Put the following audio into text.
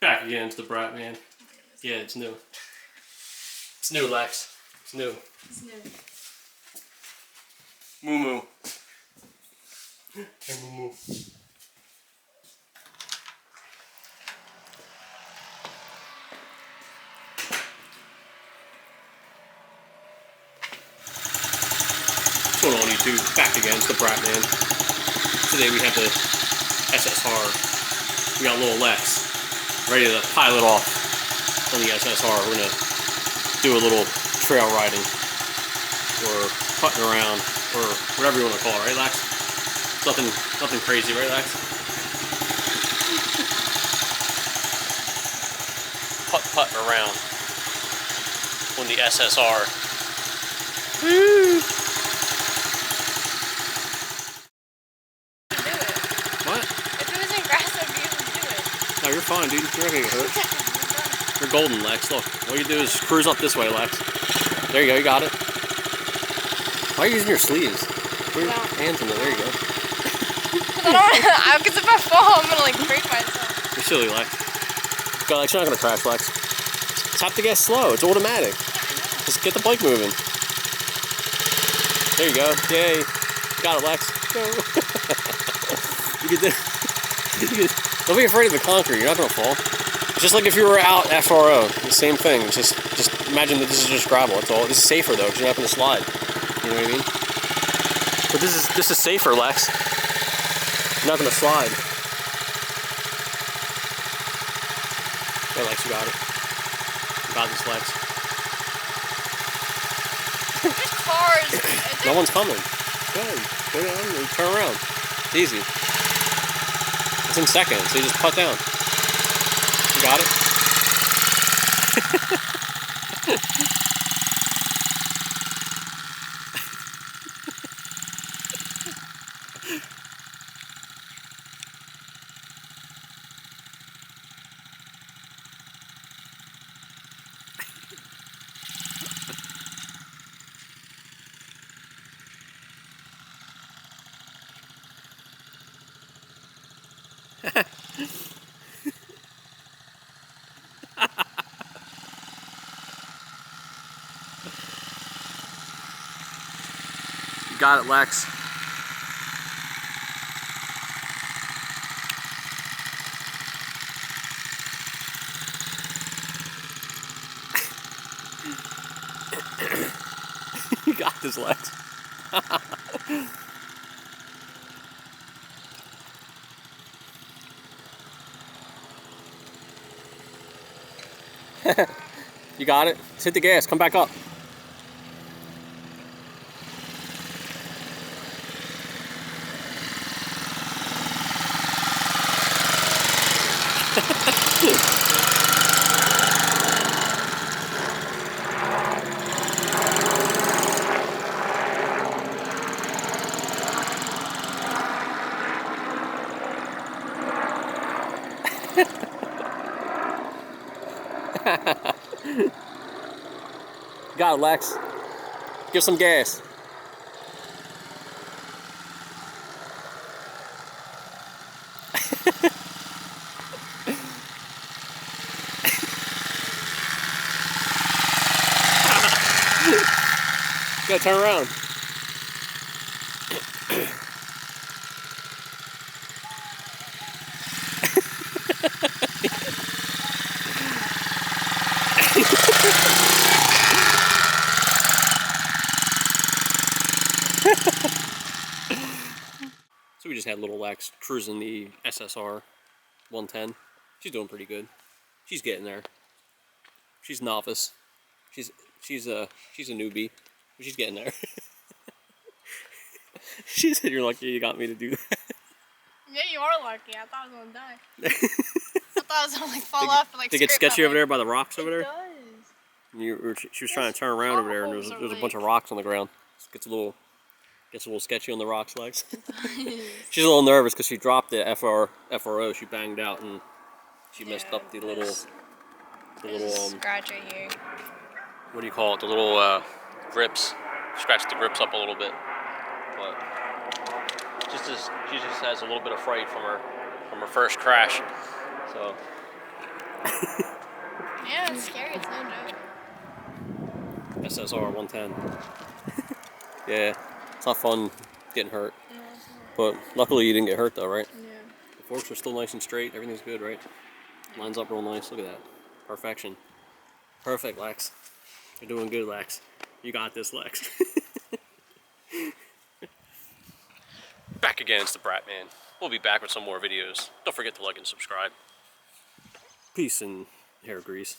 Back again to the Braap, man. Yeah, it's new. It's new, Lex. It's new. It's new. Moo moo. Hey, moo moo. What's going on, YouTube? Back again. It's the Braap, man. Today we have the SSR. We got little Lex ready to pilot off on the SSR. We're gonna do a little trail riding or putting around or whatever you want to call it, right, Lex? Nothing crazy, right, Lex? Putting around on the SSR. Woo! What? If it wasn't grass, I'd be able to do it. No, you're fine, dude. You're not gonna get hurt. You're golden, Lex. Look, all you do is cruise up this way, Lex. There you go, you got it. Why are you using your sleeves? Put your hands in there, there you go. Because if I fall, I'm gonna like break myself. You're silly, Lex. Go, Lex, you're not gonna crash, Lex. Tap the gas slow, it's automatic. Just get the bike moving. There you go, yay. Got it, Lex. Go. You can do don't be afraid of the concrete, you're not gonna fall. It's just like if you were out FRO, the same thing. Just imagine that this is just gravel, that's all. This is safer though, because you're not gonna slide. You know what I mean? But this is safer, Lex. You're not gonna slide. There, Lex, you got it. You got this, Lex. There's cars. No one's coming. Go down and turn around. It's easy. It's in seconds, so you just putt down. You got it? You got it, Lex. You got this, Lex. You got it? Just hit the gas, come back up. Got it, Lex. Give some gas. Go, turn around. So we just had little Lex cruising the SSR 110. She's doing pretty good. She's getting there. She's novice. She's a newbie, but she's getting there. She said, "You're lucky you got me to do that." Yeah, you are lucky. I thought I was gonna die. I thought I was gonna like fall off and like. Did it get sketchy over there by the rocks over there? It does. She was trying to turn around over there, and there was a bunch of rocks on the ground. It gets a little sketchy on the rocks, Lex. She's a little nervous because she dropped the FRO. She banged out and she messed up the little scratch right here. What do you call it? The little grips. Scratched the grips up a little bit, but she just has a little bit of fright from her first crash. So Yeah, it's scary. It's no joke. SSR 110. Yeah, it's not fun getting hurt. No, it's not. But luckily you didn't get hurt though, right? Yeah. The forks are still nice and straight. Everything's good, right? Lines up real nice. Look at that. Perfection. Perfect, Lex. You're doing good, Lex. You got this, Lex. Back again, it's the Braap Man. We'll be back with some more videos. Don't forget to like and subscribe. Peace and hair grease.